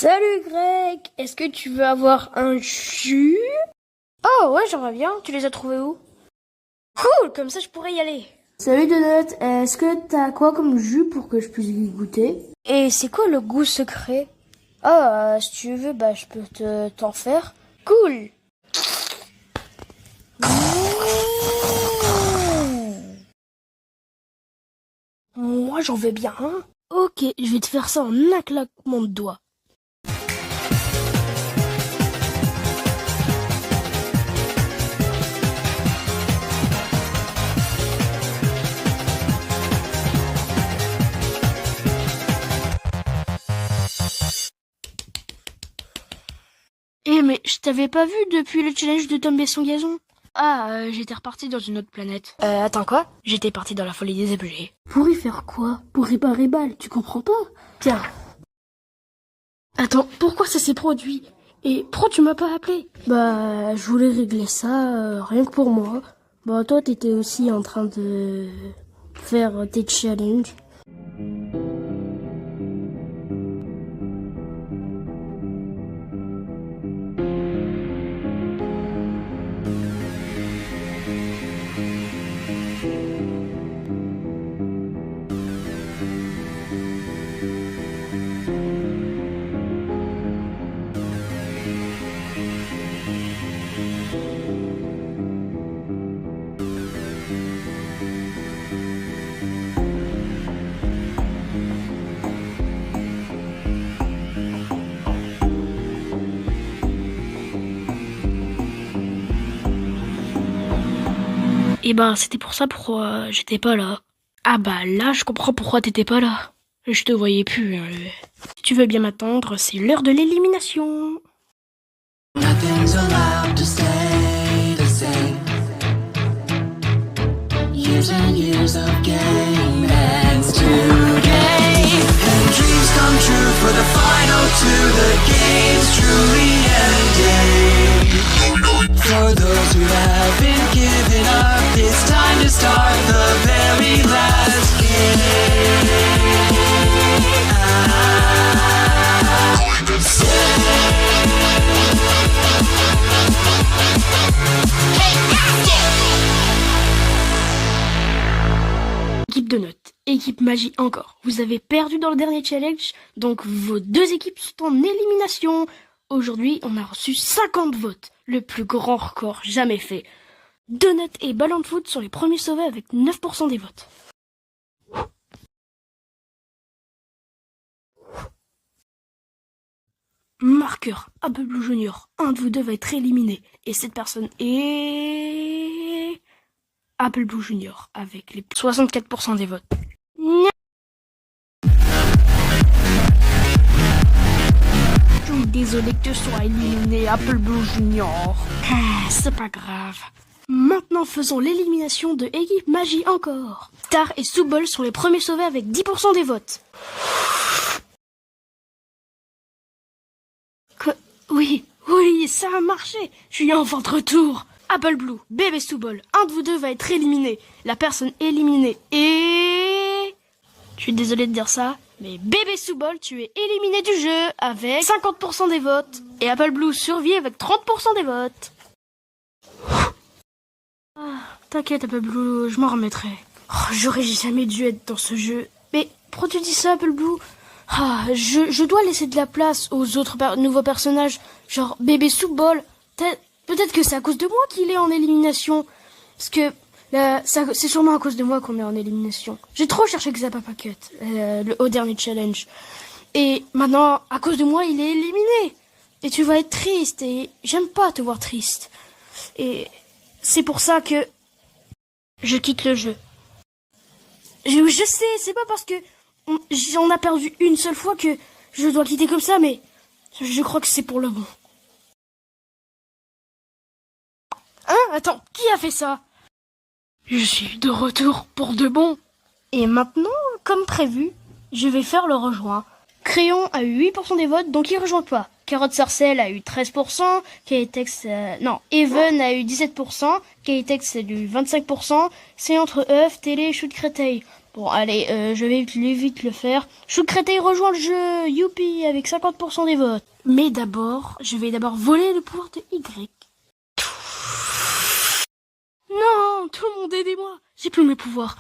Salut Greg, est-ce que tu veux avoir un jus? Oh ouais, j'aimerais bien, tu les as trouvés où? Cool, comme ça je pourrais y aller. Salut Donut, est-ce que t'as quoi comme jus pour que je puisse y goûter? Et c'est quoi le goût secret? Si tu veux, je peux t'en faire. Cool. Moi j'en veux bien un. Ok, je vais te faire ça en un claquement de doigts. Mais je t'avais pas vu depuis le challenge de tomber son gazon. J'étais reparti dans une autre planète. Attends quoi? J'étais parti dans la folie des objets. Pour y faire quoi? Pour réparer balle, tu comprends pas? Tiens. Attends, pourquoi ça s'est produit? Et pourquoi tu m'as pas appelé? Je voulais régler ça, rien que pour moi. Toi t'étais aussi en train de faire tes challenges. C'était pour ça pourquoi j'étais pas là. Là, je comprends pourquoi t'étais pas là. Je te voyais plus. Si tu veux bien m'attendre, c'est l'heure de l'élimination. Nothing's allowed to stay the same. Years and years of game ends today. And dreams come true for the final two. The game's truly ending. For those who haven't given up, it's time to start the very last game. Équipe de notes, équipe magie encore. Vous avez perdu dans le dernier challenge, donc vos deux équipes sont en élimination. Aujourd'hui, on a reçu 50 votes, le plus grand record jamais fait. Donut et Ballon de foot sont les premiers sauvés avec 9% des votes. Marqueur, Apple Blue Junior, un de vous deux va être éliminé. Et cette personne est... Apple Blue Junior, avec les 64% des votes. Je suis désolé que tu sois éliminé, Apple Blue Junior. C'est pas grave. Maintenant, faisons l'élimination de équipe magie encore. Star et Soubol sont les premiers sauvés avec 10% des votes. Oui, ça a marché. Je suis enfin de retour. Apple Blue, Bébé Soubol, un de vous deux va être éliminé. La personne éliminée est... Je suis désolé de dire ça, mais Bébé Soubol, tu es éliminé du jeu avec 50% des votes. Et Apple Blue survit avec 30% des votes. T'inquiète Apple Blue, je m'en remettrai. J'aurais jamais dû être dans ce jeu. Mais pourquoi tu dis ça Apple Blue? Je dois laisser de la place aux autres nouveaux personnages, genre Bébé Soubol. Peut-être que c'est à cause de moi qu'il est en élimination. Parce que c'est sûrement à cause de moi qu'on est en élimination. J'ai trop cherché Xapa Packet au dernier challenge. Et maintenant, à cause de moi, il est éliminé. Et tu vas être triste. Et j'aime pas te voir triste. Et c'est pour ça que je quitte le jeu. Je sais, c'est pas parce que on a perdu une seule fois que je dois quitter comme ça, mais je crois que c'est pour le bon. Attends, qui a fait ça? Je suis de retour pour de bon. Et maintenant, comme prévu, je vais faire le rejoint. Crayon a eu 8% des votes, donc il rejoint pas. Carotte Sarcelle a eu 13%, Kaitex, Even a eu 17%, Kaitex a eu 25%, c'est entre œuf, télé et chou de Créteil. Bon, allez, je vais vite le faire. Chou de Créteil rejoint le jeu, youpi, avec 50% des votes. Mais d'abord, je vais voler le pouvoir de Y. Non, tout le monde aidez-moi, j'ai plus mes pouvoirs.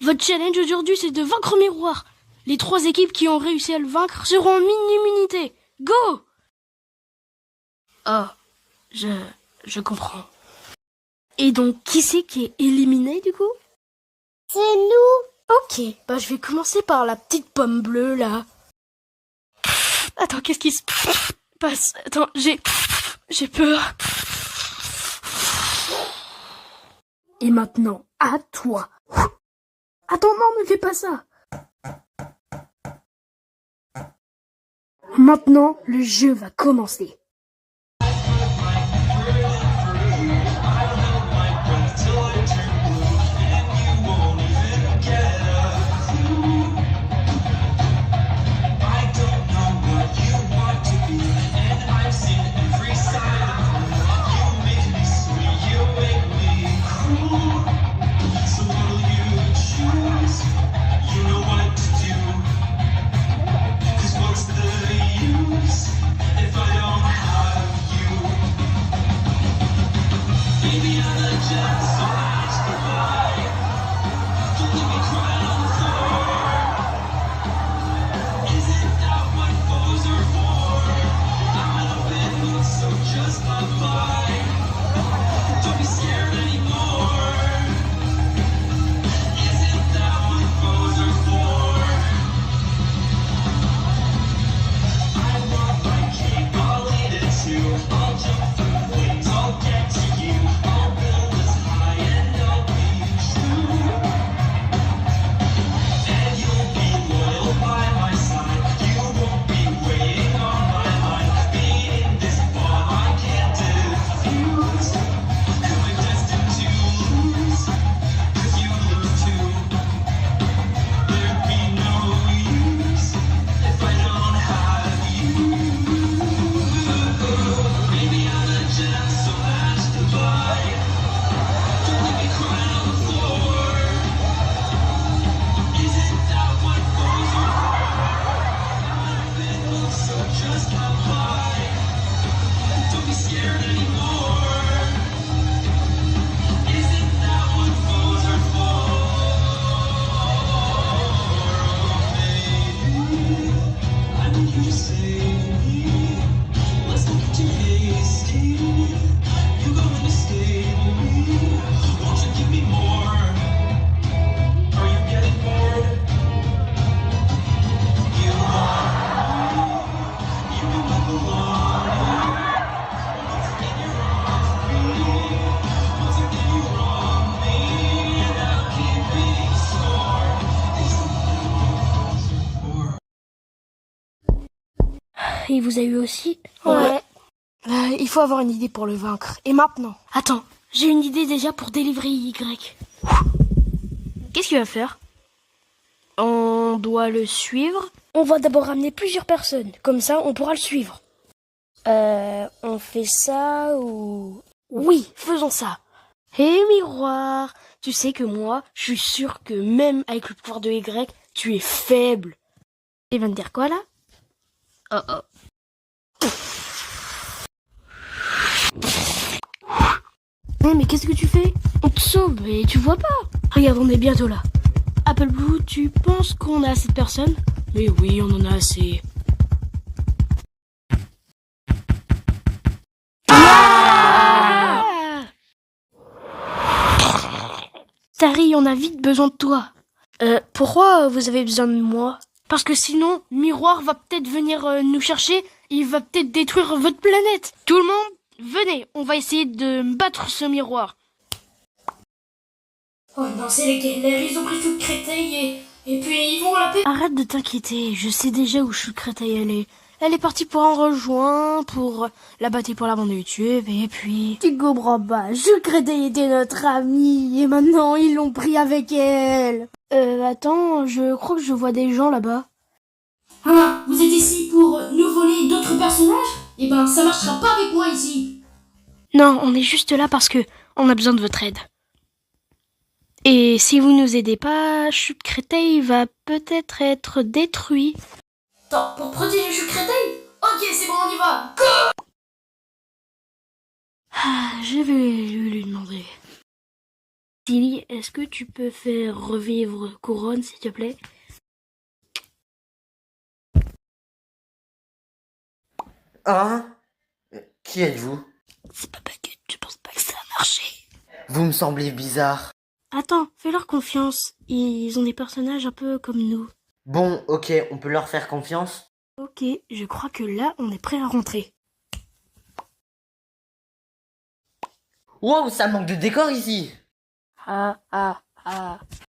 Votre challenge aujourd'hui, c'est de vaincre Miroir. Les 3 équipes qui ont réussi à le vaincre seront en mini-immunité. Go! Oh, je comprends. Et donc, qui c'est qui est éliminé, du coup? C'est nous. Ok, bah je vais commencer par la petite pomme bleue, là. Attends, qu'est-ce qui se passe? Attends, j'ai peur. Et maintenant, à toi. Attends, non, ne fais pas ça. Maintenant, le jeu va commencer. Il vous a eu aussi? Ouais. Il faut avoir une idée pour le vaincre. Et maintenant? Attends, j'ai une idée déjà pour délivrer Y. Qu'est-ce qu'il va faire? On doit le suivre. On va d'abord ramener plusieurs personnes. Comme ça, on pourra le suivre. On fait ça ou... Oui, faisons ça. Hé Miroir, tu sais que moi, je suis sûre que même avec le pouvoir de Y, tu es faible. Il va me dire quoi là? Oh. Mais qu'est-ce que tu fais? On te sauve et tu vois pas. Regarde, on est bientôt là. Apple Blue, tu penses qu'on a assez de personnes? Mais oui, on en a assez. Starry, on a vite besoin de toi. Pourquoi vous avez besoin de moi? Parce que sinon, Miroir va peut-être venir nous chercher. Il va peut-être détruire votre planète. Tout le monde, venez, on va essayer de battre ce Miroir. Oh non, c'est lesquels? Ils ont pris Chou de Créteil et puis ils vont la paix. Arrête de t'inquiéter, je sais déjà où Chou de Créteil elle est. Elle est partie pour un rejoint, pour la battre pour la bande de YouTube, et puis... Tu comprends pas, Chou de Créteil était notre amie et maintenant ils l'ont pris avec elle. Attends, je crois que je vois des gens là-bas. Ah, vous êtes ici pour nous voler d'autres personnages? Eh ben, ça marchera pas avec moi ici. Non, on est juste là parce que on a besoin de votre aide. Et si vous nous aidez pas, Chute Créteil va peut-être être détruit. Attends, pour protéger Chute Créteil? Ok, c'est bon, on y va. Je vais lui demander. Tilly, est-ce que tu peux faire revivre Couronne, s'il te plaît? Hein? Qui êtes-vous? C'est pas Baguette, je pense pas que ça a marché. Vous me semblez bizarre. Attends, fais-leur confiance. Ils ont des personnages un peu comme nous. Bon, ok, on peut leur faire confiance? Ok, je crois que là, on est prêt à rentrer. Wow, ça manque de décor ici! Ah.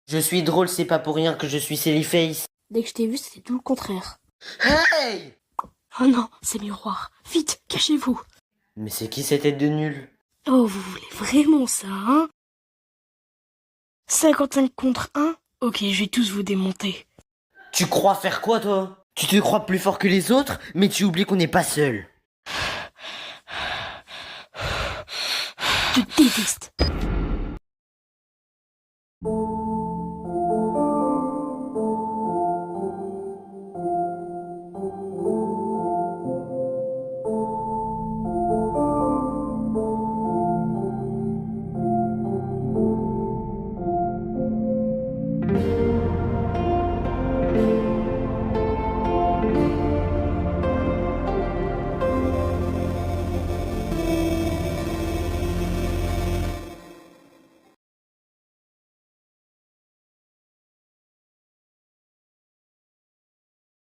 Je suis drôle, c'est pas pour rien que je suis Sillyface. Dès que je t'ai vu, c'était tout le contraire. Hey! Oh non, c'est miroir. Vite, cachez-vous. Mais c'est qui cette tête de nul? Oh, vous voulez vraiment ça, hein? 55 contre 1? Ok, je vais tous vous démonter. Tu crois faire quoi, toi? Tu te crois plus fort que les autres, mais tu oublies qu'on n'est pas seul. Je te déteste.